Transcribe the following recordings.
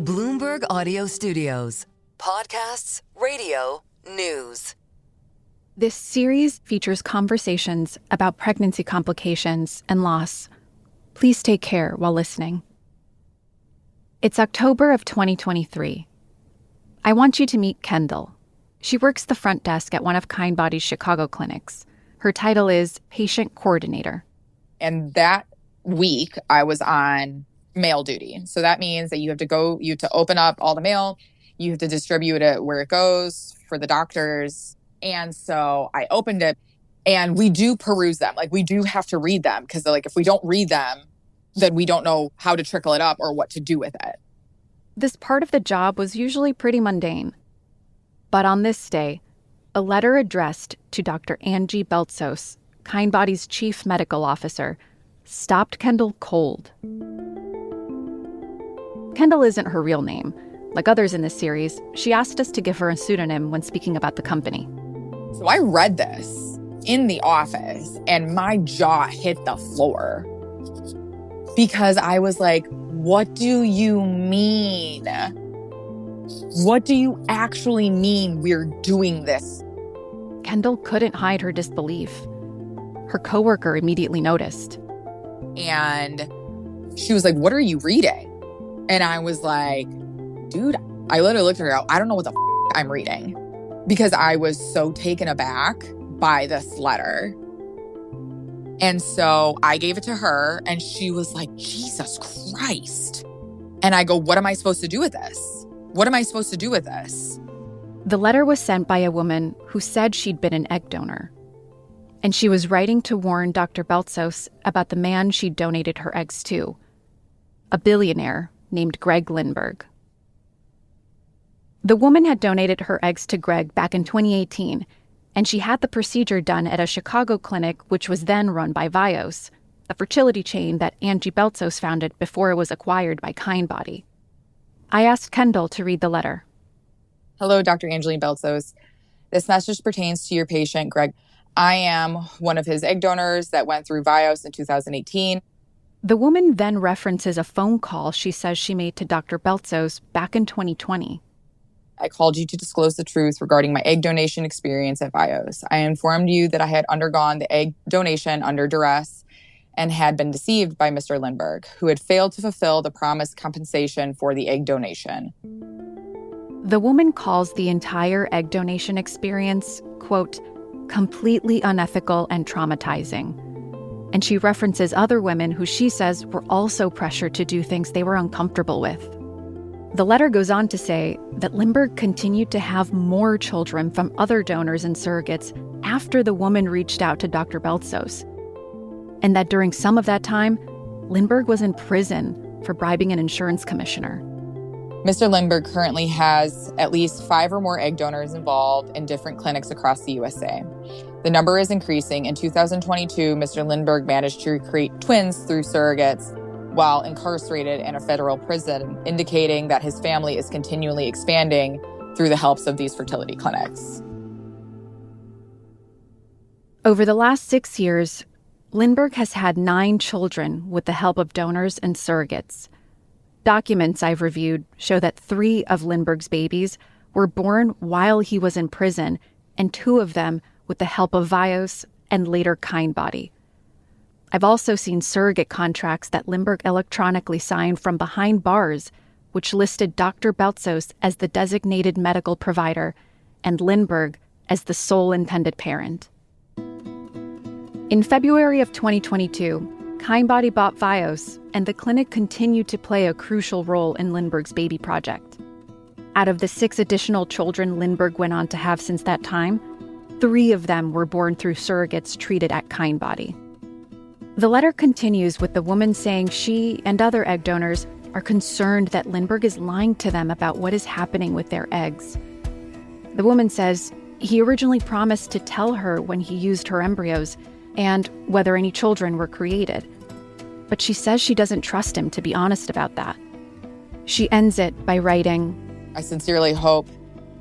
Bloomberg Audio Studios. Podcasts, radio, news. This series features conversations about pregnancy complications and loss. Please take care while listening. It's October of 2023. I want you to meet Kendall. She works the front desk at one of Kindbody's Chicago clinics. Her title is Patient Coordinator. And that week, I was on mail duty. So that means that you have to open up all the mail. You have to distribute it where it goes for the doctors. And so I opened it, and we do peruse them. Like, we do have to read them because, like, if we don't read them, then we don't know how to trickle it up or what to do with it. This part of the job was usually pretty mundane. But on this day, a letter addressed to Dr. Angie Beltsos, Kindbody's chief medical officer, stopped Kendall cold. Kendall isn't her real name. Like others in this series, she asked us to give her a pseudonym when speaking about the company. So I read this in the office, and my jaw hit the floor because I was like, what do you mean? What do you actually mean we're doing this? Kendall couldn't hide her disbelief. Her coworker immediately noticed. And she was like, what are you reading? And I was like, dude, I literally looked at her, I don't know what the I'm reading, because I was so taken aback by this letter. And so I gave it to her, and she was like, Jesus Christ. And I go, what am I supposed to do with this? What am I supposed to do with this? The letter was sent by a woman who said she'd been an egg donor. And she was writing to warn Dr. Beltsos about the man she'd donated her eggs to, a billionaire named Greg Lindberg. The woman had donated her eggs to Greg back in 2018, and she had the procedure done at a Chicago clinic which was then run by Vios, the fertility chain that Angie Beltsos founded before it was acquired by Kindbody. I asked Kendall to read the letter. Hello, Dr. Angeline Beltsos. This message pertains to your patient, Greg. I am one of his egg donors that went through Vios in 2018. The woman then references a phone call she says she made to Dr. Beltsos back in 2020. I called you to disclose the truth regarding my egg donation experience at Vios. I informed you that I had undergone the egg donation under duress and had been deceived by Mr. Lindberg, who had failed to fulfill the promised compensation for the egg donation. The woman calls the entire egg donation experience, quote, completely unethical and traumatizing. And she references other women who she says were also pressured to do things they were uncomfortable with. The letter goes on to say that Lindberg continued to have more children from other donors and surrogates after the woman reached out to Dr. Beltsos, and that during some of that time, Lindberg was in prison for bribing an insurance commissioner. Mr. Lindberg currently has at least 5 or more egg donors involved in different clinics across the USA. The number is increasing. In 2022, Mr. Lindberg managed to recreate twins through surrogates while incarcerated in a federal prison, indicating that his family is continually expanding through the helps of these fertility clinics. Over the last 6 years, Lindberg has had 9 children with the help of donors and surrogates. Documents I've reviewed show that 3 of Lindberg's babies were born while he was in prison, and 2 of them with the help of Vios and later Kindbody. I've also seen surrogate contracts that Lindberg electronically signed from behind bars, which listed Dr. Beltsos as the designated medical provider and Lindberg as the sole intended parent. In February of 2022, Kindbody bought Vios, and the clinic continued to play a crucial role in Lindberg's baby project. Out of the 6 additional children Lindberg went on to have since that time, 3 of them were born through surrogates treated at Kindbody. The letter continues with the woman saying she and other egg donors are concerned that Lindberg is lying to them about what is happening with their eggs. The woman says he originally promised to tell her when he used her embryos and whether any children were created. But she says she doesn't trust him to be honest about that. She ends it by writing, I sincerely hope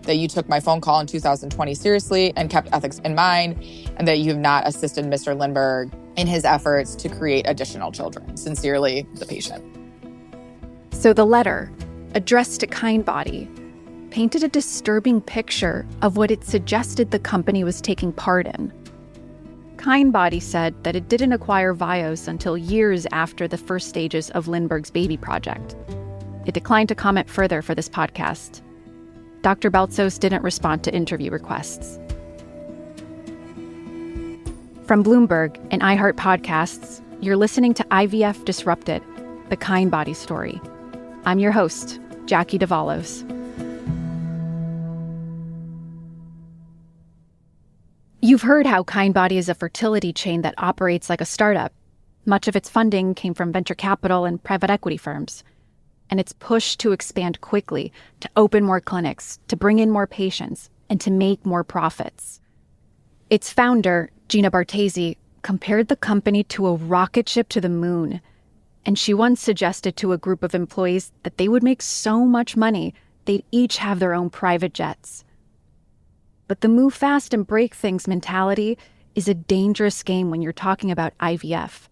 that you took my phone call in 2020 seriously and kept ethics in mind, and that you have not assisted Mr. Lindberg in his efforts to create additional children. Sincerely, the patient. So the letter, addressed to Kindbody, painted a disturbing picture of what it suggested the company was taking part in. Kindbody said that it didn't acquire Vios until years after the first stages of Lindberg's baby project. It declined to comment further for this podcast. Dr. Baltzos didn't respond to interview requests. From Bloomberg and iHeart Podcasts, you're listening to IVF Disrupted, the Kindbody Story. I'm your host, Jackie Davalos. You've heard how Kindbody is a fertility chain that operates like a startup. Much of its funding came from venture capital and private equity firms. And it's pushed to expand quickly, to open more clinics, to bring in more patients, and to make more profits. Its founder, Gina Bartesi, compared the company to a rocket ship to the moon. And she once suggested to a group of employees that they would make so much money, they'd each have their own private jets. But the move fast and break things mentality is a dangerous game when you're talking about IVF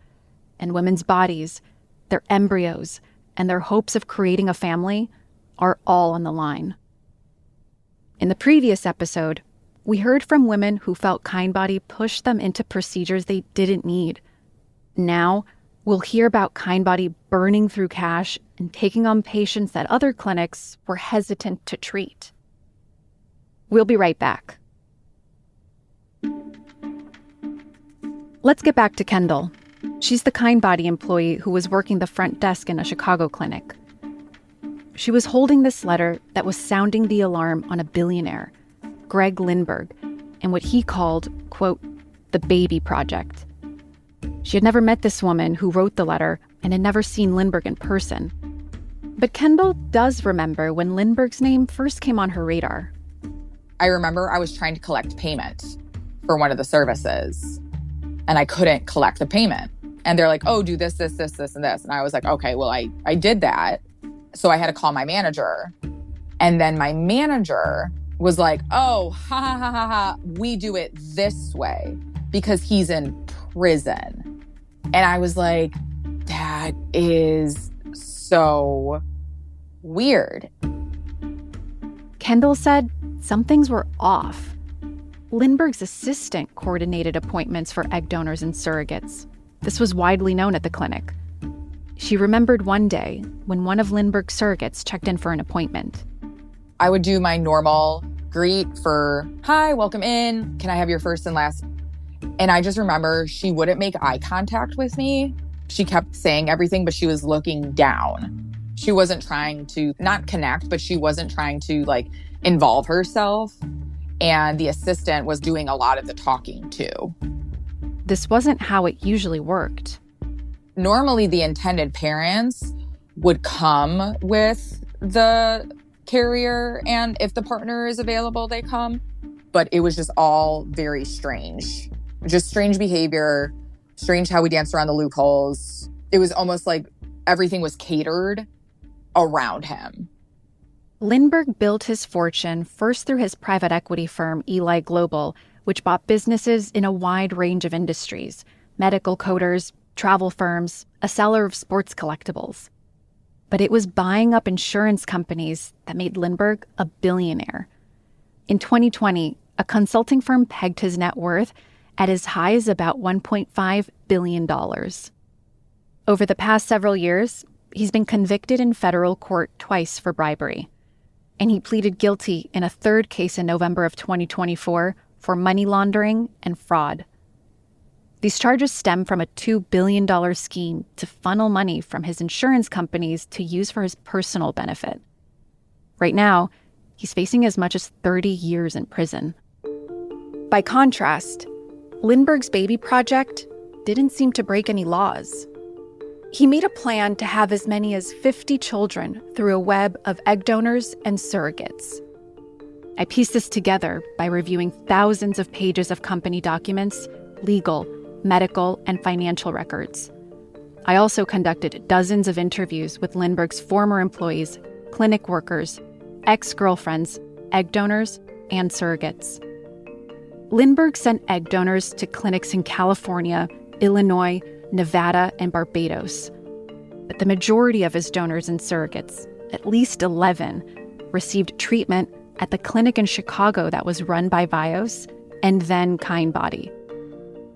and women's bodies, their embryos, and their hopes of creating a family are all on the line. In the previous episode, we heard from women who felt Kindbody pushed them into procedures they didn't need. Now, we'll hear about Kindbody burning through cash and taking on patients that other clinics were hesitant to treat. We'll be right back. Let's get back to Kendall. She's the Kindbody employee who was working the front desk in a Chicago clinic. She was holding this letter that was sounding the alarm on a billionaire, Greg Lindberg, and what he called, quote, the baby project. She had never met this woman who wrote the letter and had never seen Lindberg in person. But Kendall does remember when Lindberg's name first came on her radar. I remember I was trying to collect payment for one of the services, and I couldn't collect the payment. And they're like, oh, do this, this, this, this, and this. And I was like, okay, well, I did that. So I had to call my manager. And then my manager was like, oh, ha, ha, ha, ha, ha, we do it this way because he's in prison. And I was like, that is so weird. Kendall said some things were off. Lindberg's assistant coordinated appointments for egg donors and surrogates. This was widely known at the clinic. She remembered one day when one of Lindberg's surrogates checked in for an appointment. I would do my normal greet for, hi, welcome in. Can I have your first and last? And I just remember she wouldn't make eye contact with me. She kept saying everything, but she was looking down. She wasn't trying to not connect, but she wasn't trying to involve herself. And the assistant was doing a lot of the talking too. This wasn't how it usually worked. Normally, the intended parents would come with the carrier, and if the partner is available, they come. But it was just all very strange. Just strange behavior, strange how we danced around the loopholes. It was almost like everything was catered around him. Lindberg built his fortune first through his private equity firm, Eli Global, which bought businesses in a wide range of industries, medical coders, travel firms, a seller of sports collectibles. But it was buying up insurance companies that made Lindberg a billionaire. In 2020, a consulting firm pegged his net worth at as high as about $1.5 billion. Over the past several years, he's been convicted in federal court twice for bribery. And he pleaded guilty in a third case in November of 2024 for money laundering and fraud. These charges stem from a $2 billion scheme to funnel money from his insurance companies to use for his personal benefit. Right now, he's facing as much as 30 years in prison. By contrast, Lindberg's baby project didn't seem to break any laws. He made a plan to have as many as 50 children through a web of egg donors and surrogates. I pieced this together by reviewing thousands of pages of company documents, legal, medical, and financial records. I also conducted dozens of interviews with Lindberg's former employees, clinic workers, ex-girlfriends, egg donors, and surrogates. Lindberg sent egg donors to clinics in California, Illinois, Nevada, and Barbados. But the majority of his donors and surrogates, at least 11, received treatment at the clinic in Chicago that was run by Vios and then Kindbody.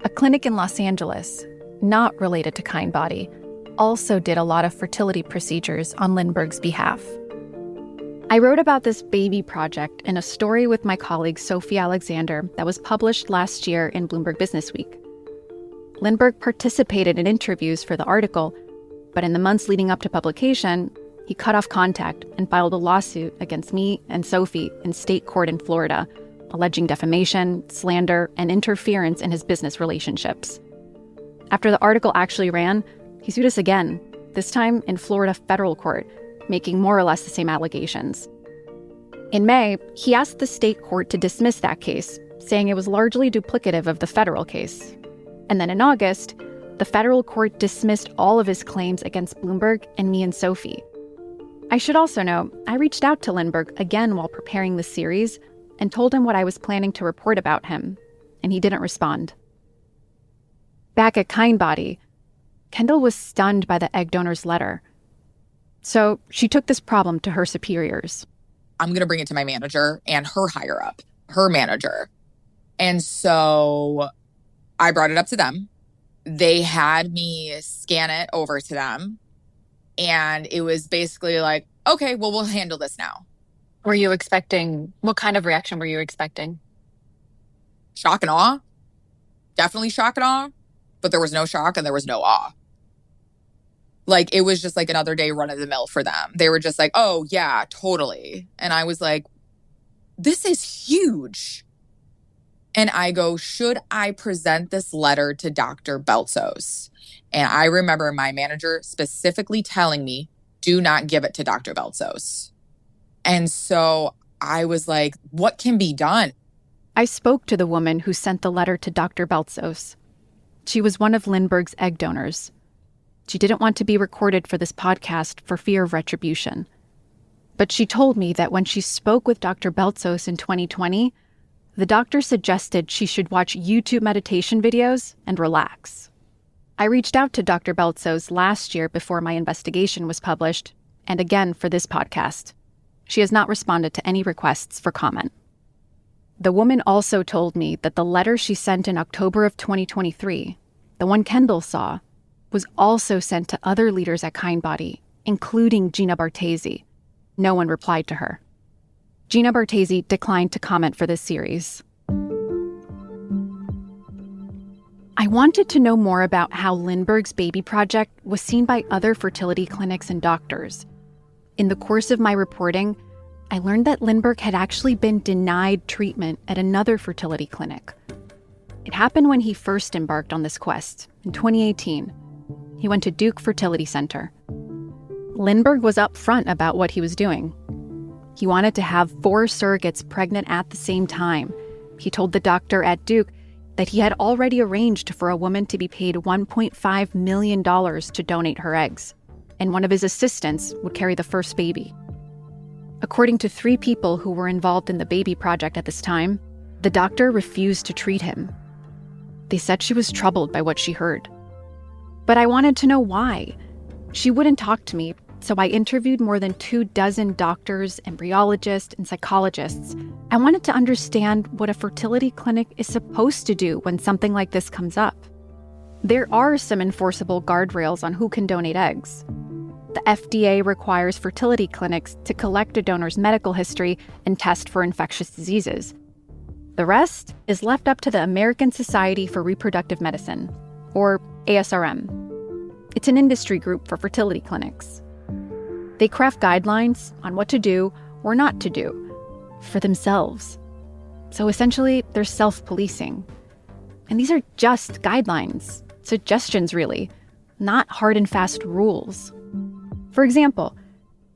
A clinic in Los Angeles, not related to Kindbody, also did a lot of fertility procedures on Lindberg's behalf. I wrote about this baby project in a story with my colleague Sophie Alexander that was published last year in Bloomberg Businessweek. Lindberg participated in interviews for the article, but in the months leading up to publication, he cut off contact and filed a lawsuit against me and Sophie in state court in Florida, alleging defamation, slander, and interference in his business relationships. After the article actually ran, he sued us again, this time in Florida federal court, making more or less the same allegations. In May, he asked the state court to dismiss that case, saying it was largely duplicative of the federal case. And then in August, the federal court dismissed all of his claims against Bloomberg and me and Sophie. I should also note, I reached out to Lindberg again while preparing the series and told him what I was planning to report about him, and he didn't respond. Back at Kindbody, Kendall was stunned by the egg donor's letter. So she took this problem to her superiors. I'm going to bring it to my manager and her higher up, her manager. And so I brought it up to them. They had me scan it over to them. And it was basically like, okay, well, we'll handle this now. Were you expecting, what kind of reaction were you expecting? Shock and awe. Definitely shock and awe. But there was no shock and there was no awe. Like, it was just like another day run of the mill for them. They were just like, oh, yeah, totally. And I was like, this is huge. And I go, should I present this letter to Dr. Beltsos? And I remember my manager specifically telling me, do not give it to Dr. Beltsos. And so I was like, what can be done? I spoke to the woman who sent the letter to Dr. Beltsos. She was one of Lindberg's egg donors. She didn't want to be recorded for this podcast for fear of retribution. But she told me that when she spoke with Dr. Beltsos in 2020, the doctor suggested she should watch YouTube meditation videos and relax. I reached out to Dr. Beltsos last year before my investigation was published, and again for this podcast. She has not responded to any requests for comment. The woman also told me that the letter she sent in October of 2023, the one Kendall saw, was also sent to other leaders at Kindbody, including Gina Bartesi. No one replied to her. Gina Bartesi declined to comment for this series. I wanted to know more about how Lindberg's baby project was seen by other fertility clinics and doctors. In the course of my reporting, I learned that Lindberg had actually been denied treatment at another fertility clinic. It happened when he first embarked on this quest, in 2018. He went to Duke Fertility Center. Lindberg was upfront about what he was doing. He wanted to have 4 surrogates pregnant at the same time. He told the doctor at Duke that he had already arranged for a woman to be paid $1.5 million to donate her eggs, and one of his assistants would carry the first baby. According to 3 people who were involved in the baby project at this time, the doctor refused to treat him. They said she was troubled by what she heard. But I wanted to know why. She wouldn't talk to me, so I interviewed more than 24 doctors, embryologists, and psychologists. I wanted to understand what a fertility clinic is supposed to do when something like this comes up. There are some enforceable guardrails on who can donate eggs. The FDA requires fertility clinics to collect a donor's medical history and test for infectious diseases. The rest is left up to the American Society for Reproductive Medicine, or ASRM. It's an industry group for fertility clinics. They craft guidelines on what to do or not to do for themselves. So essentially, they're self-policing. And these are just guidelines, suggestions really, not hard and fast rules. For example,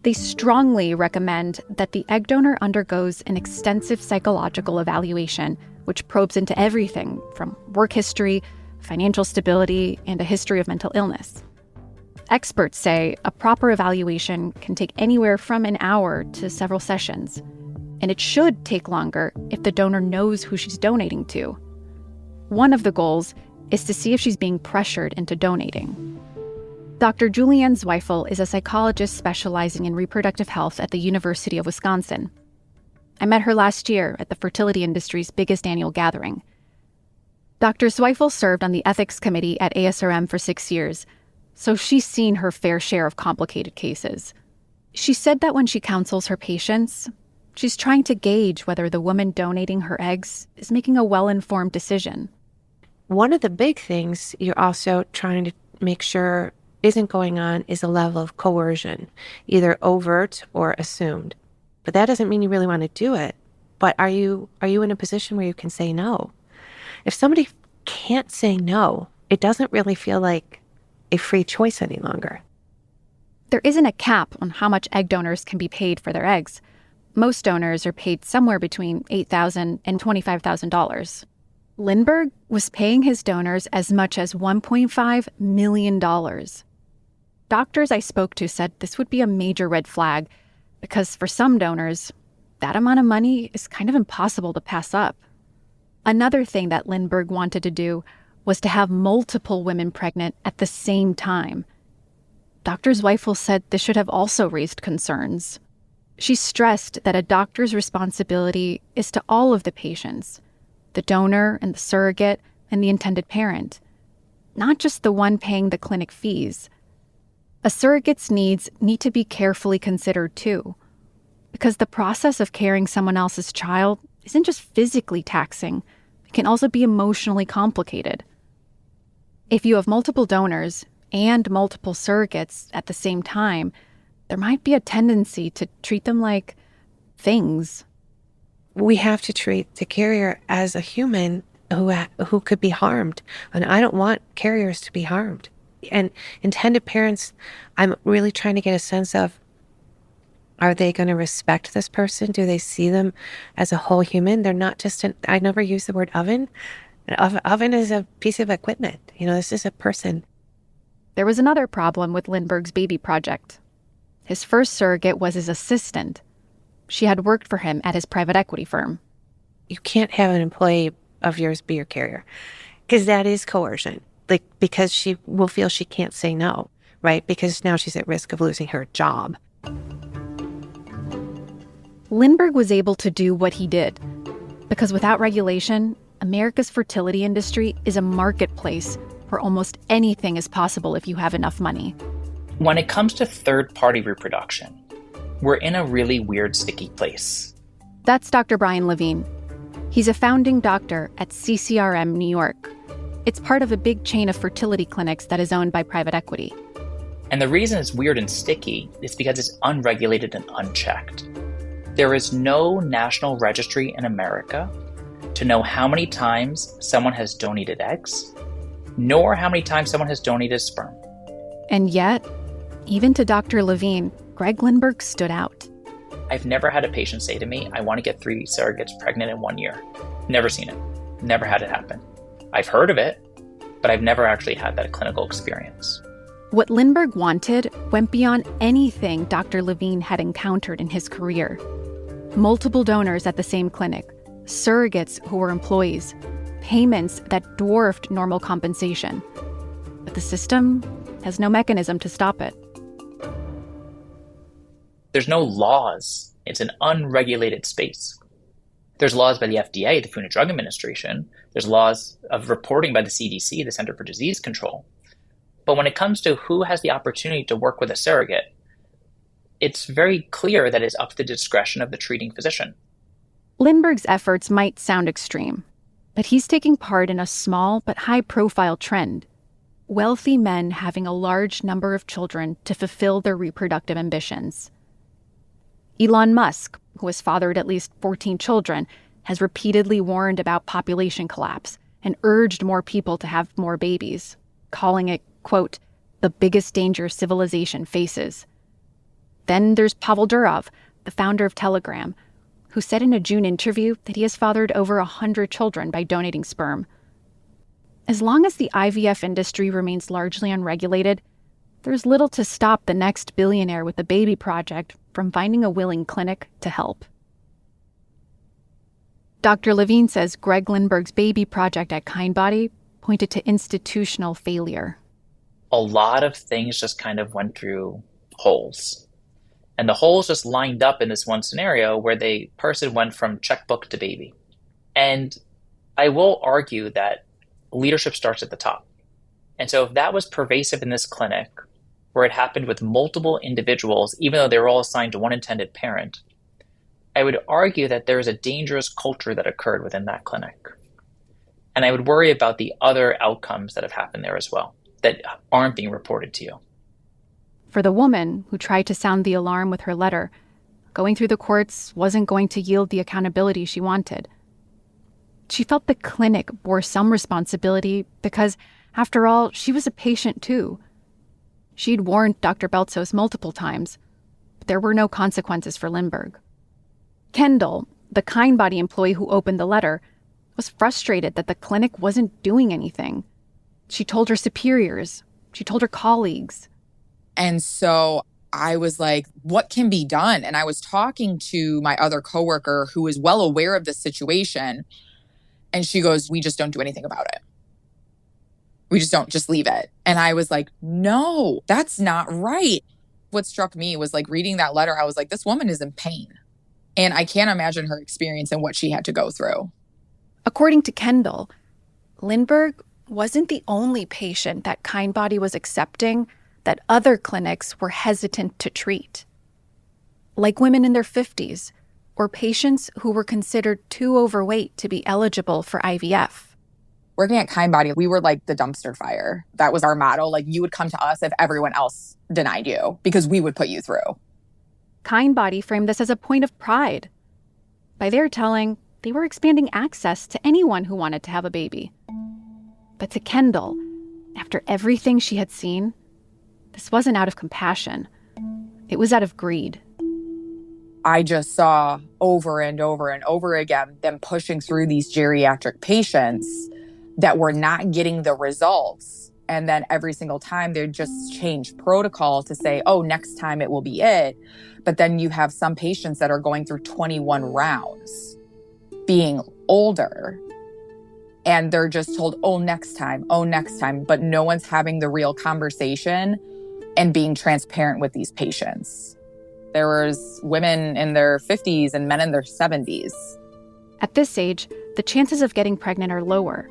they strongly recommend that the egg donor undergoes an extensive psychological evaluation, which probes into everything from work history, financial stability, and a history of mental illness. Experts say a proper evaluation can take anywhere from an hour to several sessions, and it should take longer if the donor knows who she's donating to. One of the goals is to see if she's being pressured into donating. Dr. Julianne Zweifel is a psychologist specializing in reproductive health at the University of Wisconsin. I met her last year at the fertility industry's biggest annual gathering. Dr. Zweifel served on the ethics committee at ASRM for 6 years, so she's seen her fair share of complicated cases. She said that when she counsels her patients, she's trying to gauge whether the woman donating her eggs is making a well-informed decision. One of the big things you're also trying to make sure isn't going on is a level of coercion, either overt or assumed. But that doesn't mean you really want to do it. But are you in a position where you can say no? If somebody can't say no, it doesn't really feel like a free choice any longer. There isn't a cap on how much egg donors can be paid for their eggs. Most donors are paid somewhere between $8,000 and $25,000. Lindberg was paying his donors as much as $1.5 million. Doctors I spoke to said this would be a major red flag because for some donors, that amount of money is kind of impossible to pass up. Another thing that Lindberg wanted to do was to have multiple women pregnant at the same time. Dr. Zweifel said this should have also raised concerns. She stressed that a doctor's responsibility is to all of the patients, the donor and the surrogate and the intended parent, not just the one paying the clinic fees. A surrogate's needs need to be carefully considered too, because the process of carrying someone else's child isn't just physically taxing, it can also be emotionally complicated. If you have multiple donors and multiple surrogates at the same time, there might be a tendency to treat them like things. We have to treat the carrier as a human who could be harmed. And I don't want carriers to be harmed. And intended parents, I'm really trying to get a sense of, are they going to respect this person? Do they see them as a whole human? They're not just I never use the word oven. An oven is a piece of equipment. This is a person. There was another problem with Lindberg's baby project. His first surrogate was his assistant. She had worked for him at his private equity firm. You can't have an employee of yours be your carrier, because that is coercion. Because she will feel she can't say no, right? Because now she's at risk of losing her job. Lindberg was able to do what he did because without regulation, America's fertility industry is a marketplace where almost anything is possible if you have enough money. When it comes to third-party reproduction, we're in a really weird, sticky place. That's Dr. Brian Levine. He's a founding doctor at CCRM New York. It's part of a big chain of fertility clinics that is owned by private equity. And the reason it's weird and sticky is because it's unregulated and unchecked. There is no national registry in America to know how many times someone has donated eggs, nor how many times someone has donated sperm. And yet, even to Dr. Levine, Greg Lindberg stood out. I've never had a patient say to me, I want to get 3 surrogates pregnant in 1 year. Never seen it. Never had it happen. I've heard of it, but I've never actually had that clinical experience. What Lindberg wanted went beyond anything Dr. Levine had encountered in his career. Multiple donors at the same clinic, surrogates who were employees, payments that dwarfed normal compensation. But the system has no mechanism to stop it. There's no laws. It's an unregulated space. There's laws by the FDA, the Food and Drug Administration. There's laws of reporting by the CDC, the Center for Disease Control. But when it comes to who has the opportunity to work with a surrogate, it's very clear that it's up to the discretion of the treating physician. Lindberg's efforts might sound extreme, but he's taking part in a small but high-profile trend. Wealthy men having a large number of children to fulfill their reproductive ambitions. Elon Musk, who has fathered at least 14 children, has repeatedly warned about population collapse and urged more people to have more babies, calling it, quote, the biggest danger civilization faces. Then there's Pavel Durov, the founder of Telegram, who said in a June interview that he has fathered over 100 children by donating sperm. As long as the IVF industry remains largely unregulated, there's little to stop the next billionaire with a baby project from finding a willing clinic to help. Dr. Levine says Greg Lindberg's baby project at Kindbody pointed to institutional failure. a lot of things just kind of went through holes. And the holes just lined up in this one scenario where the person went from checkbook to baby. And I will argue that leadership starts at the top. And so if that was pervasive in this clinic, where it happened with multiple individuals, even though they were all assigned to one intended parent, I would argue that there is a dangerous culture that occurred within that clinic. And I would worry about the other outcomes that have happened there as well, that aren't being reported to you. For the woman who tried to sound the alarm with her letter, going through the courts wasn't going to yield the accountability she wanted. She felt the clinic bore some responsibility because, after all, she was a patient too. She'd warned Dr. Beltsos multiple times, but there were no consequences for Lindberg. Kendall, the Kindbody employee who opened the letter, was frustrated that the clinic wasn't doing anything. She told her superiors. She told her colleagues. And so I was like, what can be done? And I was talking to my other coworker who is well aware of the situation. And she goes, we just don't do anything about it. We just don't, just leave it. And I was like, no, that's not right. What struck me was like reading that letter, I was like, this woman is in pain. And I can't imagine her experience and what she had to go through. According to Kendall, Lindberg wasn't the only patient that Kindbody was accepting that other clinics were hesitant to treat. Like women in their 50s, or patients who were considered too overweight to be eligible for IVF. Working at Kindbody, we were like the dumpster fire. That was our motto. Like, you would come to us if everyone else denied you because we would put you through. Kindbody framed this as a point of pride. By their telling, they were expanding access to anyone who wanted to have a baby. But to Kendall, after everything she had seen, this wasn't out of compassion. It was out of greed. I just saw over and over and over again them pushing through these geriatric patients that were not getting the results. And then every single time they'd just change protocol to say, oh, next time it will be it. But then you have some patients that are going through 21 rounds, being older. And they're just told, oh, next time. But no one's having the real conversation and being transparent with these patients. There was women in their 50s and men in their 70s. At this age, the chances of getting pregnant are lower.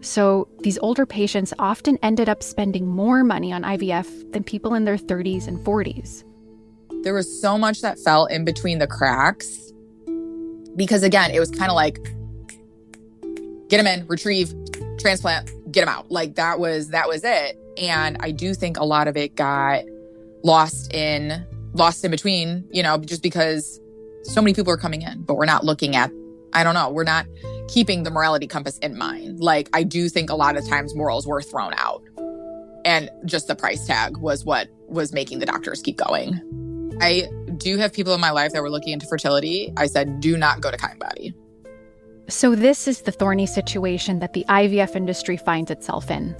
So these older patients often ended up spending more money on IVF than people in their 30s and 40s. There was so much that fell in between the cracks. Because again, it was kind of like, get them in, retrieve, transplant, get them out. Like that was it. And I do think a lot of it got lost in between, just because so many people are coming in, but we're not looking at, we're not keeping the morality compass in mind. Like, I do think a lot of times morals were thrown out and just the price tag was what was making the doctors keep going. I do have people in my life that were looking into fertility. I said, do not go to Kindbody. So this is the thorny situation that the IVF industry finds itself in.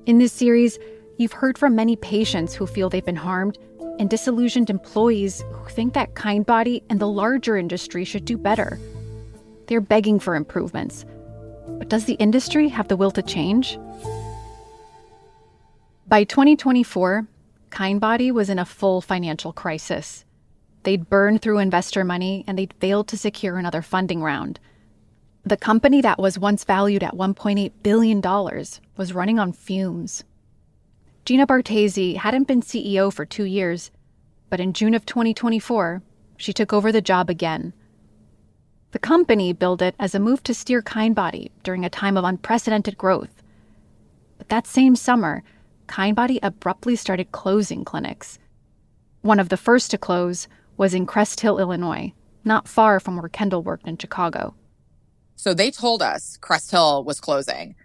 In this series, you've heard from many patients who feel they've been harmed and disillusioned employees who think that Kindbody and the larger industry should do better. They're begging for improvements. But does the industry have the will to change? By 2024, Kindbody was in a full financial crisis. They'd burned through investor money and they'd failed to secure another funding round. The company that was once valued at $1.8 billion was running on fumes. Gina Bartesi hadn't been CEO for 2 years, but in June of 2024, she took over the job again. The company billed it as a move to steer Kindbody during a time of unprecedented growth. But that same summer, Kindbody abruptly started closing clinics. One of the first to close was in Crest Hill, Illinois, not far from where Kendall worked in Chicago. So they told us Crest Hill was closing.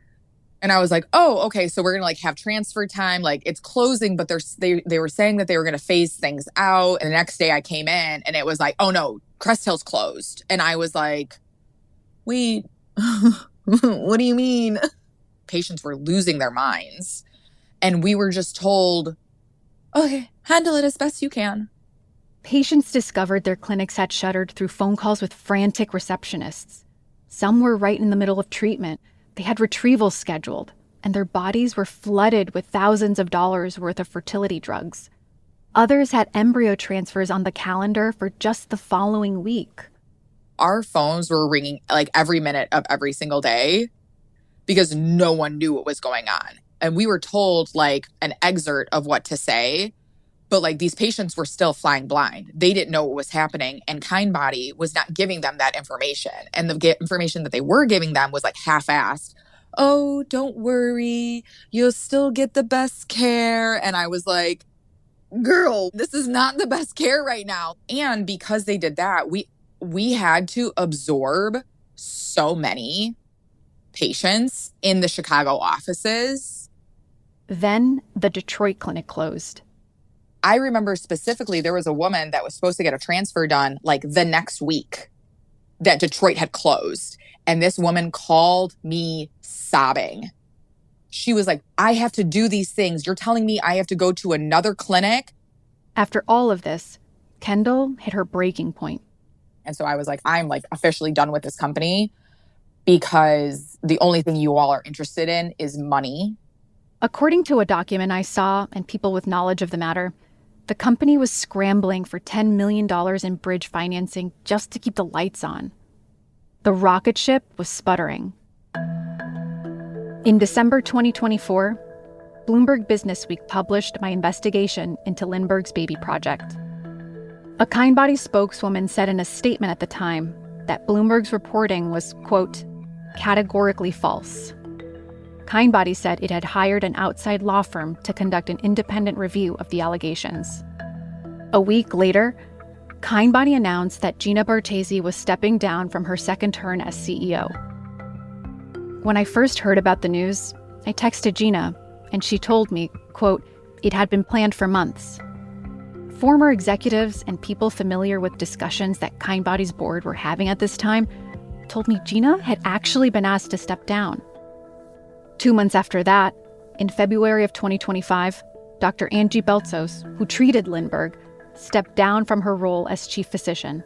And I was like, oh, okay, so we're going to have transfer time. It's closing, but they were saying that they were going to phase things out. And the next day I came in and it was like, oh no, Crest Hill's closed. And I was like, wait, what do you mean? Patients were losing their minds. And we were just told, okay, handle it as best you can. Patients discovered their clinics had shuttered through phone calls with frantic receptionists. Some were right in the middle of treatment. They had retrievals scheduled. and their bodies were flooded with thousands of dollars worth of fertility drugs. Others had embryo transfers on the calendar for just the following week. Our phones were ringing like every minute of every single day because no one knew what was going on. And we were told like an excerpt of what to say, but like these patients were still flying blind. They didn't know what was happening, and Kindbody was not giving them that information. And the information that they were giving them was like half-assed. Oh, don't worry, you'll still get the best care. And I was like, girl, this is not the best care right now. And because they did that, we had to absorb so many patients in the Chicago offices. Then the Detroit clinic closed. I remember specifically there was a woman that was supposed to get a transfer done like the next week that Detroit had closed. And this woman called me sobbing. She was like, I have to do these things. You're telling me I have to go to another clinic? After all of this, Kendall hit her breaking point. And so I was like, I'm like officially done with this company because the only thing you all are interested in is money. According to a document I saw and people with knowledge of the matter, the company was scrambling for $10 million in bridge financing just to keep the lights on. The rocket ship was sputtering. In December 2024, Bloomberg Businessweek published my investigation into Lindberg's baby project. A Kindbody spokeswoman said in a statement at the time that Bloomberg's reporting was, quote, categorically false. Kindbody said it had hired an outside law firm to conduct an independent review of the allegations. A week later, Kindbody announced that Gina Bartesi was stepping down from her second turn as CEO. When I first heard about the news, I texted Gina, and she told me, quote, it had been planned for months. Former executives and people familiar with discussions that Kindbody's board were having at this time told me Gina had actually been asked to step down. 2 months after that, in February of 2025, Dr. Angie Beltzos, who treated Lindberg, stepped down from her role as chief physician.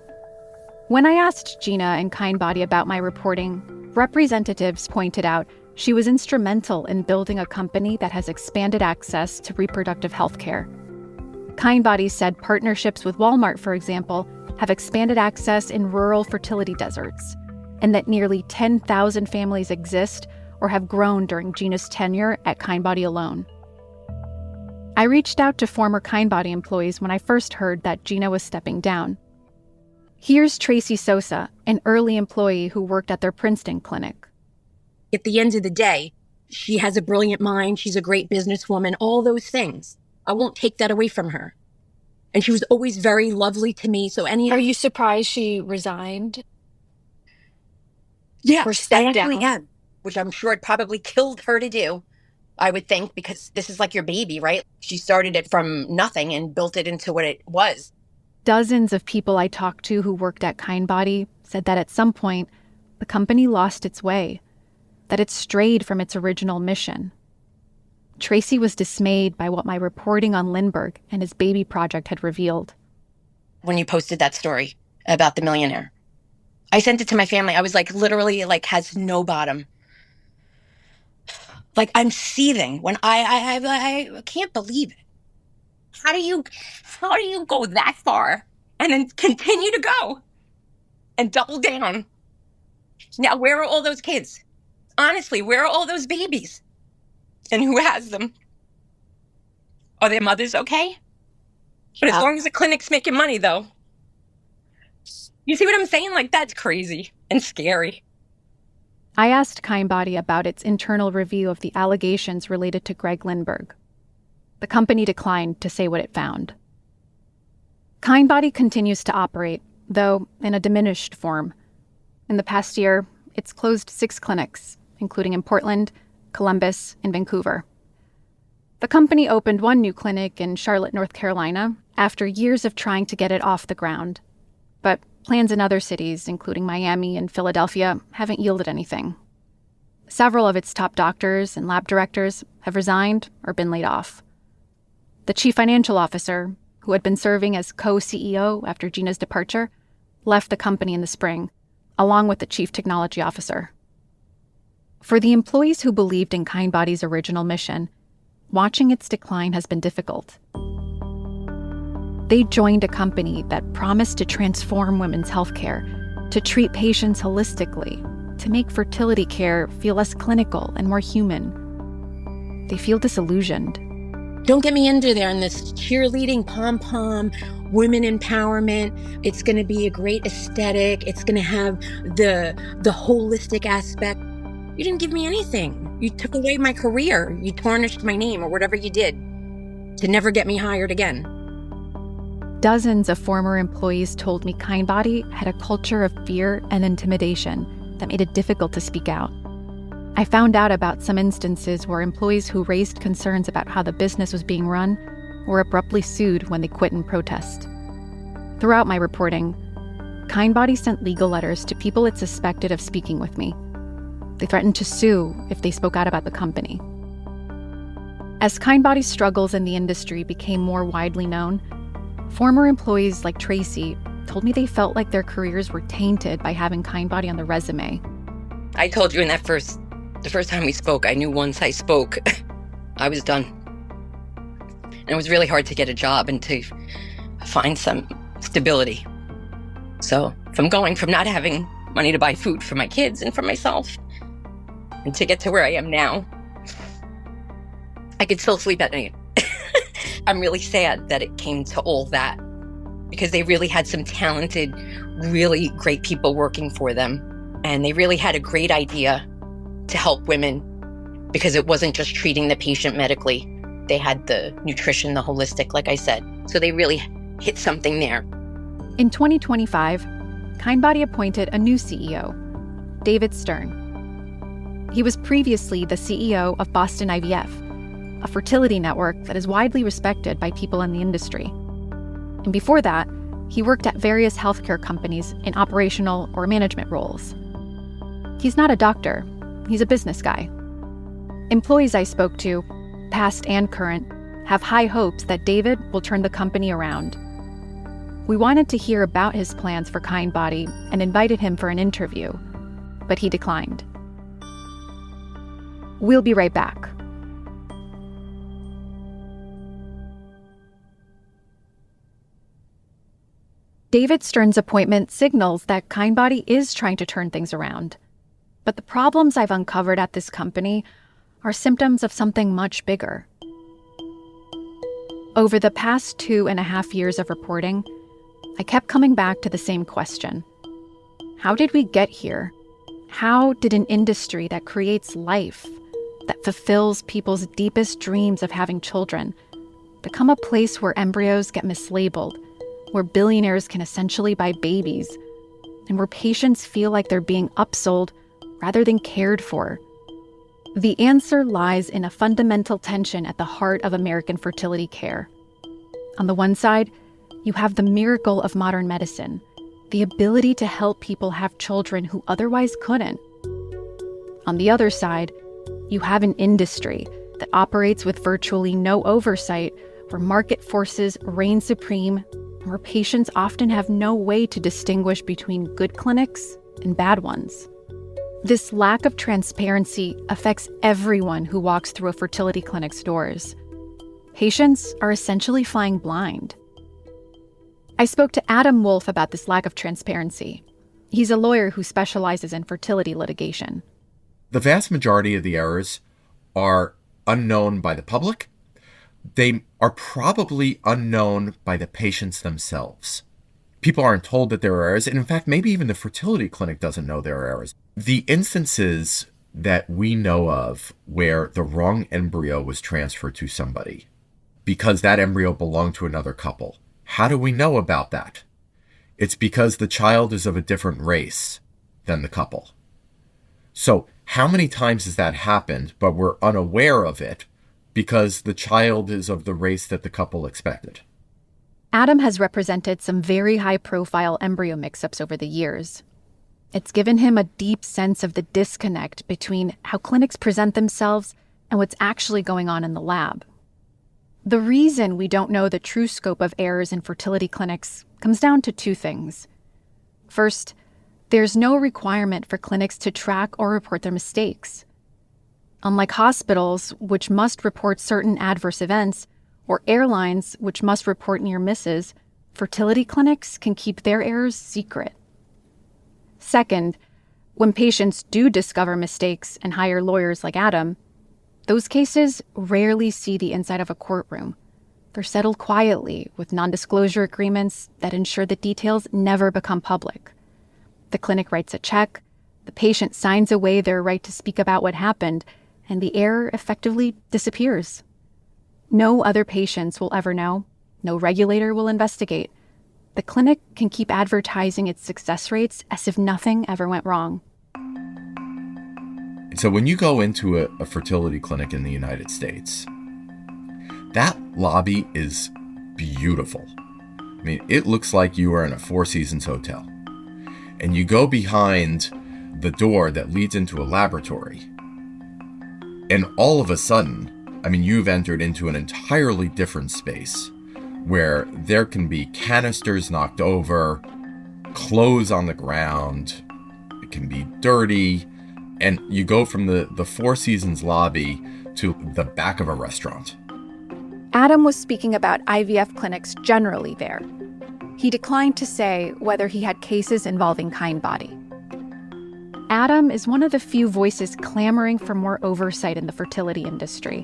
When I asked Gina and Kindbody about my reporting, representatives pointed out she was instrumental in building a company that has expanded access to reproductive health care. Kindbody said partnerships with Walmart, for example, have expanded access in rural fertility deserts, and that nearly 10,000 families exist or have grown during Gina's tenure at Kindbody alone. I reached out to former Kindbody employees when I first heard that Gina was stepping down. Here's Tracy Sosa, an early employee who worked at their Princeton clinic. At the end of the day, she has a brilliant mind. She's a great businesswoman, all those things. I won't take that away from her. And she was always very lovely to me. So Are you surprised she resigned? Yeah, Or I stepped actually down? am, which I'm sure it probably killed her to do, I would think, because this is like your baby, right? She started it from nothing and built it into what it was. Dozens of people I talked to who worked at Kindbody said that at some point, the company lost its way, that it strayed from its original mission. Tracy was dismayed by what my reporting on Lindberg and his baby project had revealed. When you posted that story about the millionaire, I sent it to my family. I was like, literally, like, has no bottom. Like, I'm seething when I can't believe it. How do you go that far and then continue to go and double down? Now, where are all those kids? Honestly, where are all those babies? And who has them? Are their mothers okay? But as long as the clinic's making money, though. You see what I'm saying? Like, that's crazy and scary. I asked Kindbody about its internal review of the allegations related to Greg Lindberg. The company declined to say what it found. Kindbody continues to operate, though in a diminished form. In the past year, it's closed 6 clinics, including in Portland, Columbus, and Vancouver. The company opened one new clinic in Charlotte, North Carolina, after years of trying to get it off the ground. But plans in other cities, including Miami and Philadelphia, haven't yielded anything. Several of its top doctors and lab directors have resigned or been laid off. The chief financial officer, who had been serving as co-CEO after Gina's departure, left the company in the spring, along with the chief technology officer. For the employees who believed in Kindbody's original mission, watching its decline has been difficult. They joined a company that promised to transform women's healthcare, to treat patients holistically, to make fertility care feel less clinical and more human. They feel disillusioned. Don't get me into there in this cheerleading, pom-pom, women empowerment. It's going to be a great aesthetic. It's going to have the holistic aspect. You didn't give me anything. You took away my career. You tarnished my name or whatever you did to never get me hired again. Dozens of former employees told me Kindbody had a culture of fear and intimidation that made it difficult to speak out. I found out about some instances where employees who raised concerns about how the business was being run were abruptly sued when they quit in protest. Throughout my reporting, Kindbody sent legal letters to people it suspected of speaking with me. They threatened to sue if they spoke out about the company. As Kindbody's struggles in the industry became more widely known, former employees like Tracy told me they felt like their careers were tainted by having Kindbody on the resume. I told you in the first time we spoke, I knew once I spoke, I was done. And it was really hard to get a job and to find some stability. So from going from not having money to buy food for my kids and for myself, and to get to where I am now, I could still sleep at night. I'm really sad that it came to all that, because they really had some talented, really great people working for them. And they really had a great idea to help women, because it wasn't just treating the patient medically. They had the nutrition, the holistic, like I said. So they really hit something there. In 2025, Kindbody appointed a new CEO, David Stern. He was previously the CEO of Boston IVF, a fertility network that is widely respected by people in the industry. And before that, he worked at various healthcare companies in operational or management roles. He's not a doctor, he's a business guy. Employees I spoke to, past and current, have high hopes that David will turn the company around. We wanted to hear about his plans for Kindbody and invited him for an interview, but he declined. We'll be right back. David Stern's appointment signals that Kindbody is trying to turn things around. But the problems I've uncovered at this company are symptoms of something much bigger. Over the past 2.5 years of reporting, I kept coming back to the same question. How did we get here? How did an industry that creates life, that fulfills people's deepest dreams of having children, become a place where embryos get mislabeled, where billionaires can essentially buy babies, and where patients feel like they're being upsold rather than cared for? The answer lies in a fundamental tension at the heart of American fertility care. On the one side, you have the miracle of modern medicine, the ability to help people have children who otherwise couldn't. On the other side, you have an industry that operates with virtually no oversight, where market forces reign supreme, and where patients often have no way to distinguish between good clinics and bad ones. This lack of transparency affects everyone who walks through a fertility clinic's doors. Patients are essentially flying blind. I spoke to Adam Wolf about this lack of transparency. He's a lawyer who specializes in fertility litigation. The vast majority of the errors are unknown by the public. They are probably unknown by the patients themselves. People aren't told that there are errors, and in fact, maybe even the fertility clinic doesn't know there are errors. The instances that we know of where the wrong embryo was transferred to somebody because that embryo belonged to another couple, how do we know about that? It's because the child is of a different race than the couple. So how many times has that happened, but we're unaware of it because the child is of the race that the couple expected? Adam has represented some very high-profile embryo mix-ups over the years. It's given him a deep sense of the disconnect between how clinics present themselves and what's actually going on in the lab. The reason we don't know the true scope of errors in fertility clinics comes down to two things. First, there's no requirement for clinics to track or report their mistakes. Unlike hospitals, which must report certain adverse events, or airlines, which must report near misses, fertility clinics can keep their errors secret. Second, when patients do discover mistakes and hire lawyers like Adam, those cases rarely see the inside of a courtroom. They're settled quietly with non-disclosure agreements that ensure the details never become public. The clinic writes a check, the patient signs away their right to speak about what happened, and the error effectively disappears. No other patients will ever know. No regulator will investigate. The clinic can keep advertising its success rates as if nothing ever went wrong. So when you go into a fertility clinic in the United States, that lobby is beautiful. I mean, it looks like you are in a Four Seasons hotel. And you go behind the door that leads into a laboratory, and all of a sudden, I mean, you've entered into an entirely different space where there can be canisters knocked over, clothes on the ground, it can be dirty, and you go from the Four Seasons lobby to the back of a restaurant. Adam was speaking about IVF clinics generally there. He declined to say whether he had cases involving Kindbody. Adam is one of the few voices clamoring for more oversight in the fertility industry.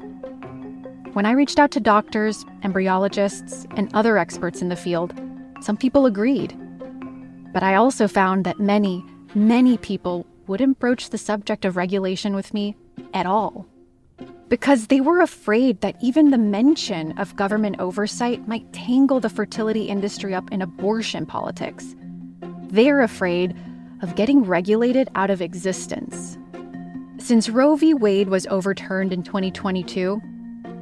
When I reached out to doctors, embryologists, and other experts in the field, some people agreed. But I also found that many, many people wouldn't broach the subject of regulation with me at all, because they were afraid that even the mention of government oversight might tangle the fertility industry up in abortion politics. They're afraid of getting regulated out of existence. Since Roe v. Wade was overturned in 2022,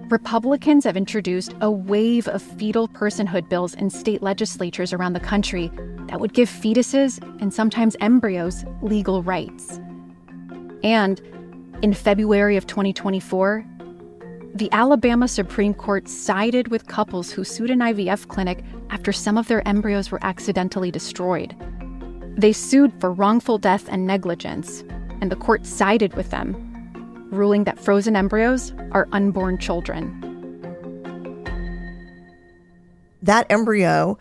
Republicans have introduced a wave of fetal personhood bills in state legislatures around the country that would give fetuses, and sometimes embryos, legal rights. And in February of 2024, the Alabama Supreme Court sided with couples who sued an IVF clinic after some of their embryos were accidentally destroyed. They sued for wrongful death and negligence, and the court sided with them, ruling that frozen embryos are unborn children. That embryo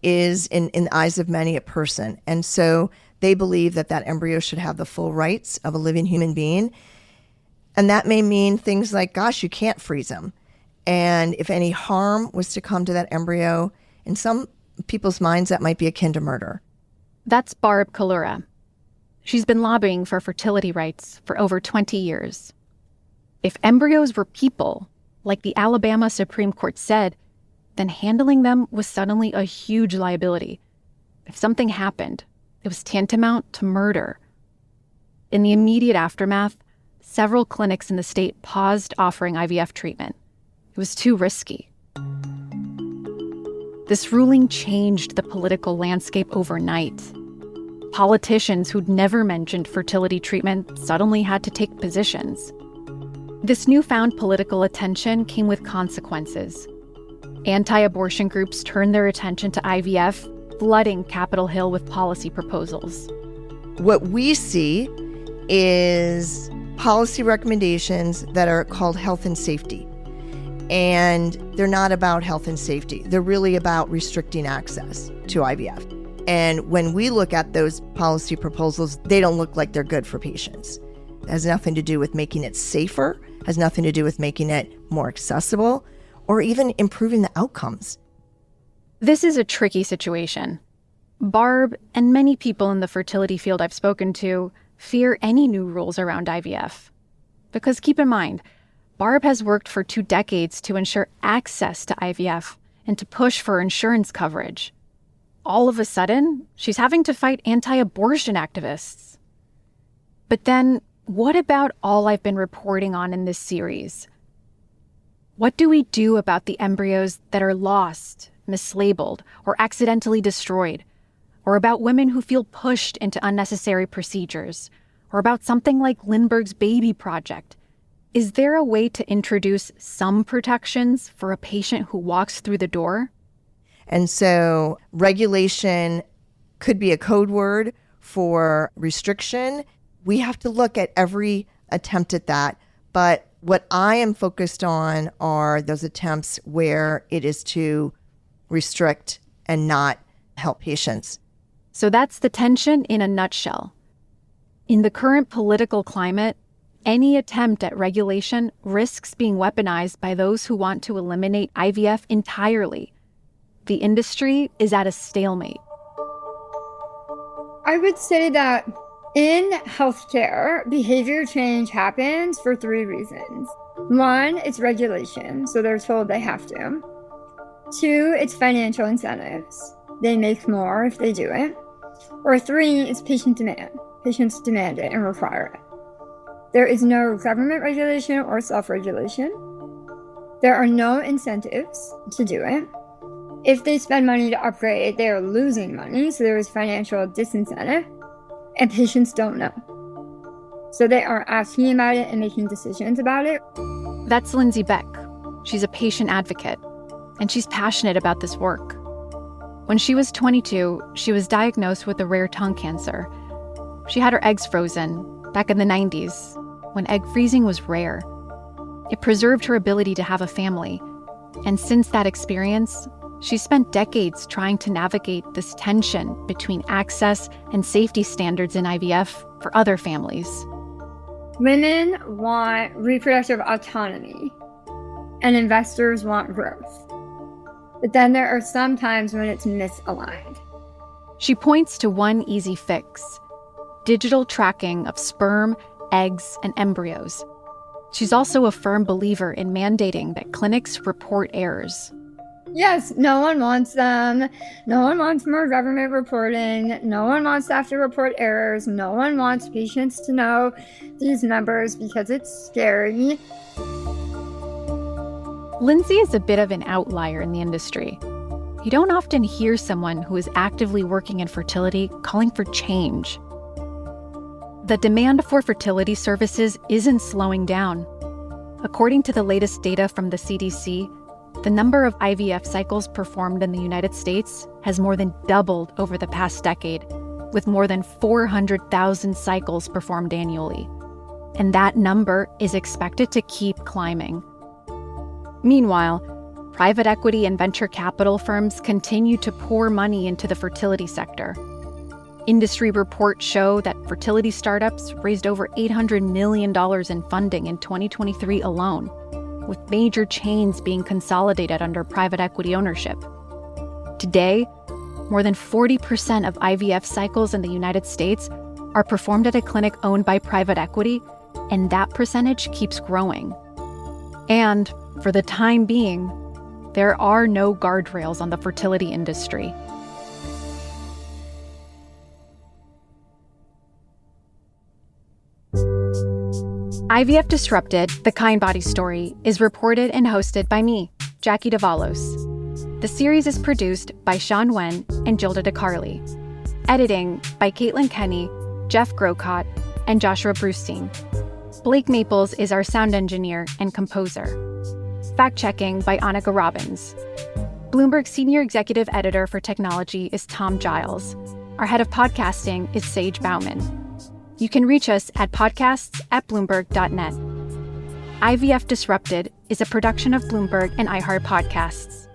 is, in the eyes of many, a person. And so they believe that that embryo should have the full rights of a living human being. And that may mean things like, gosh, you can't freeze them. And if any harm was to come to that embryo, in some people's minds, that might be akin to murder. That's Barb Kalura. She's been lobbying for fertility rights for over 20 years. If embryos were people, like the Alabama Supreme Court said, then handling them was suddenly a huge liability. If something happened, it was tantamount to murder. In the immediate aftermath, several clinics in the state paused offering IVF treatment. It was too risky. This ruling changed the political landscape overnight. Politicians who'd never mentioned fertility treatment suddenly had to take positions. This newfound political attention came with consequences. Anti-abortion groups turned their attention to IVF, flooding Capitol Hill with policy proposals. What we see is policy recommendations that are called health and safety. And they're not about health and safety. They're really about restricting access to IVF. And when we look at those policy proposals, they don't look like they're good for patients. It has nothing to do with making it safer, has nothing to do with making it more accessible, or even improving the outcomes. This is a tricky situation. Barb and many people in the fertility field I've spoken to fear any new rules around IVF. Because keep in mind, Barb has worked for 2 decades to ensure access to IVF and to push for insurance coverage. All of a sudden, she's having to fight anti-abortion activists. But then, what about all I've been reporting on in this series? What do we do about the embryos that are lost, mislabeled, or accidentally destroyed? Or about women who feel pushed into unnecessary procedures? Or about something like Lindberg's baby project? Is there a way to introduce some protections for a patient who walks through the door? And so regulation could be a code word for restriction. We have to look at every attempt at that, But what I am focused on are those attempts where it is to restrict and not help patients. So that's the tension in a nutshell. In the current political climate, any attempt at regulation risks being weaponized by those who want to eliminate IVF entirely. The industry is at a stalemate. I would say that in healthcare, behavior change happens for 3 reasons. 1, it's regulation, so they're told they have to. 2, it's financial incentives. They make more if they do it. Or 3, it's patient demand. Patients demand it and require it. There is no government regulation or self-regulation. There are no incentives to do it. If they spend money to upgrade, they are losing money, so there is financial disincentive, and patients don't know. So they are asking about it and making decisions about it. That's Lindsay Beck. She's a patient advocate, and she's passionate about this work. When she was 22, she was diagnosed with a rare tongue cancer. She had her eggs frozen back in the 90s, when egg freezing was rare. It preserved her ability to have a family, and since that experience, she spent decades trying to navigate this tension between access and safety standards in IVF for other families. Women want reproductive autonomy, and investors want growth. But then there are some times when it's misaligned. She points to one easy fix: digital tracking of sperm, eggs, and embryos. She's also a firm believer in mandating that clinics report errors. Yes, no one wants them. No one wants more government reporting. No one wants to have to report errors. No one wants patients to know these numbers because it's scary. Lindsay is a bit of an outlier in the industry. You don't often hear someone who is actively working in fertility calling for change. The demand for fertility services isn't slowing down. According to the latest data from the CDC, the number of IVF cycles performed in the United States has more than doubled over the past decade, with more than 400,000 cycles performed annually. And that number is expected to keep climbing. Meanwhile, private equity and venture capital firms continue to pour money into the fertility sector. Industry reports show that fertility startups raised over $800 million in funding in 2023 alone, with major chains being consolidated under private equity ownership. Today, more than 40% of IVF cycles in the United States are performed at a clinic owned by private equity, and that percentage keeps growing. And, for the time being, there are no guardrails on the fertility industry. IVF Disrupted, the Kindbody Story, is reported and hosted by me, Jackie Davalos. The series is produced by Sean Wen and Gilda DeCarli. Editing by Caitlin Kenny, Jeff Grocott, and Joshua Brustein. Blake Maples is our sound engineer and composer. Fact-checking by Annika Robbins. Bloomberg Senior Executive Editor for Technology is Tom Giles. Our head of podcasting is Sage Bauman. You can reach us at podcasts@bloomberg.net. IVF Disrupted is a production of Bloomberg and iHeart Podcasts.